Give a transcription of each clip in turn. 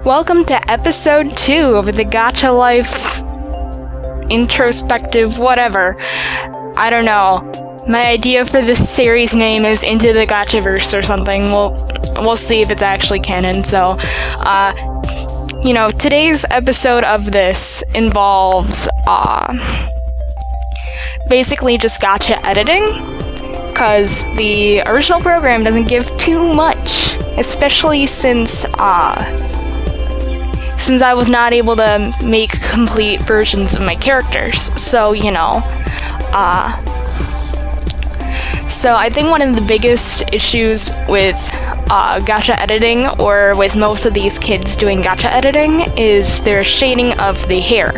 Welcome to episode 2 of the Gacha Life introspective whatever. I don't know. My idea for this series name is Into the Gachaverse or something. We'll see if it's actually canon. So, today's episode of this involves basically just gacha editing, because the original program doesn't give too much, especially since I was not able to make complete versions of my characters. So I think one of the biggest issues with gacha editing, or with most of these kids doing gacha editing, is their shading of the hair.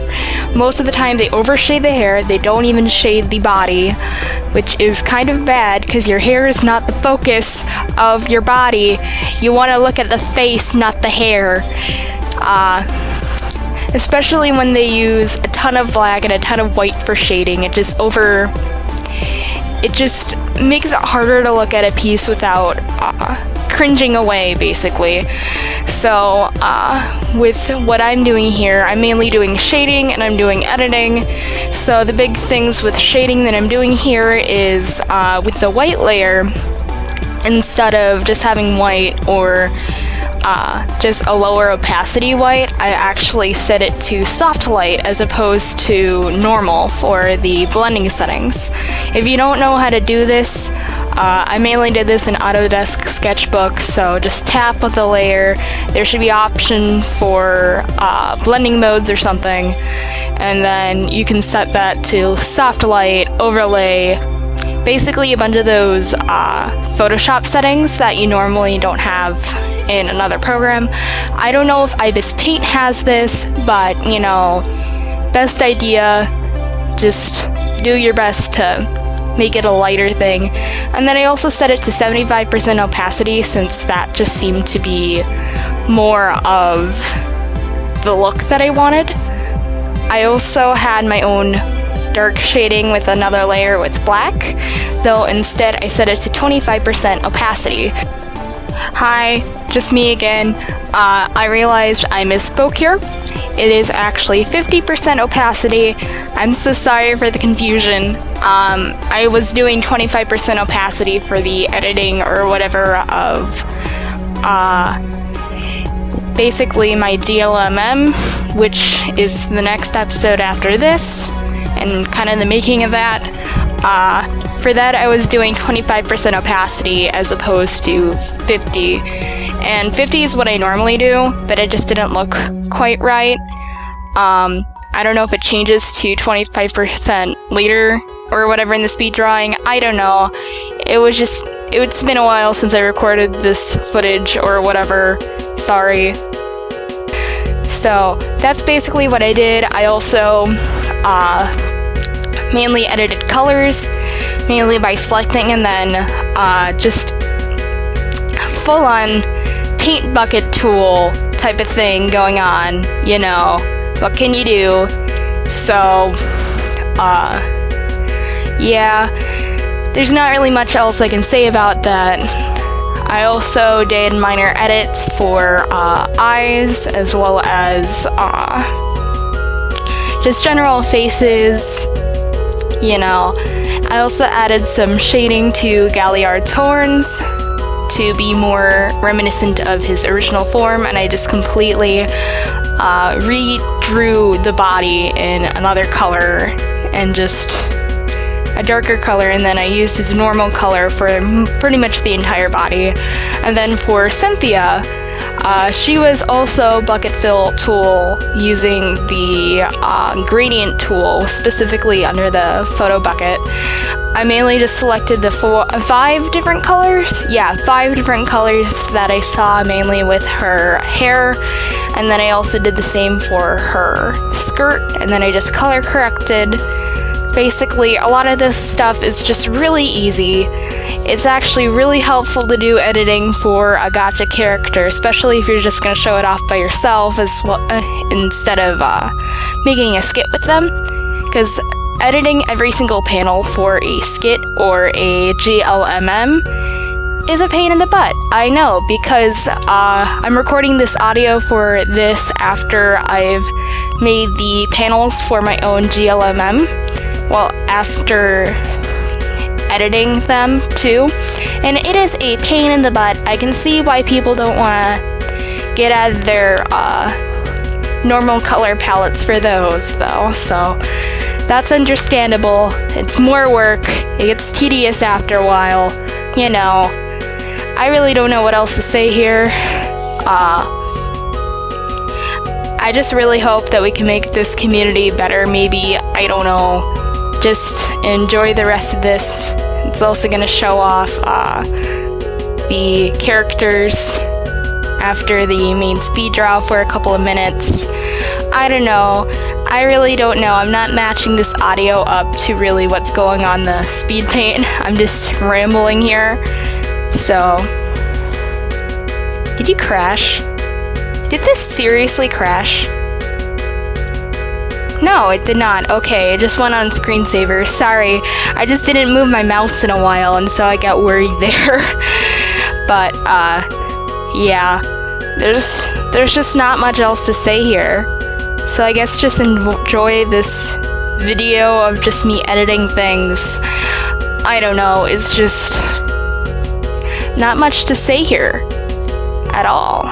Most of the time they overshade the hair, they don't even shade the body, which is kind of bad because your hair is not the focus of your body. You want to look at the face, not the hair. Especially when they use a ton of black and a ton of white for shading. It just makes it harder to look at a piece without cringing away, basically. So with what I'm doing here, I'm mainly doing shading and I'm doing editing. So the big things with shading that I'm doing here is with the white layer, instead of just having white or just a lower opacity white, I actually set it to soft light as opposed to normal for the blending settings. If you don't know how to do this, I mainly did this in Autodesk Sketchbook, so just tap with the layer. There should be an option for blending modes or something, and then you can set that to soft light, overlay, basically a bunch of those Photoshop settings that you normally don't have in another program. I don't know if Ibis Paint has this, but best idea, just do your best to make it a lighter thing. And then I also set it to 75% opacity, since that just seemed to be more of the look that I wanted. I also had my own dark shading with another layer with black, though instead I set it to 25% opacity. Hi, just me again. I realized I misspoke here. It is actually 50% opacity. I'm so sorry for the confusion. I was doing 25% opacity for the editing or whatever of basically my GLMM, which is the next episode after this, and kind of the making of that. For that, I was doing 25% opacity as opposed to 50. And 50 is what I normally do, but it just didn't look quite right. I don't know if it changes to 25% later or whatever in the speed drawing. I don't know. It's been a while since I recorded this footage or whatever. Sorry. So that's basically what I did. I also mainly edited colors, mainly by selecting and then just full-on paint bucket tool type of thing going on. What can you do? So yeah, there's not really much else I can say about that. I also did minor edits for eyes, as well as just general faces. I also added some shading to Galliard's horns to be more reminiscent of his original form, and I just completely redrew the body in another color, and just a darker color, and then I used his normal color for pretty much the entire body. And then for Cynthia, she was also bucket fill tool using the gradient tool, specifically under the photo bucket. I mainly just selected the 5 different colors. Yeah, 5 different colors that I saw mainly with her hair. And then I also did the same for her skirt, and then I just color corrected. Basically, a lot of this stuff is just really easy. It's actually really helpful to do editing for a gacha character, especially if you're just going to show it off by yourself as well, instead of making a skit with them. Because editing every single panel for a skit or a GLMM is a pain in the butt. I know, because I'm recording this audio for this after I've made the panels for my own GLMM. Well, after editing them too. And it is a pain in the butt. I can see why people don't want to get out of their normal color palettes for those, though. So that's understandable. It's more work. It gets tedious after a while. You know, I really don't know what else to say here. I just really hope that we can make this community better. Maybe, I don't know, just enjoy the rest of this. It's also going to show off the characters after the main speed draw for a couple of minutes. I don't know. I really don't know. I'm not matching this audio up to really what's going on the speed paint. I'm just rambling here. So, did you crash? Did this seriously crash? No, it did not. Okay, it just went on screensaver. Sorry, I just didn't move my mouse in a while, and so I got worried there. But, yeah, there's just not much else to say here. So I guess just enjoy this video of just me editing things. I don't know, it's just not much to say here at all.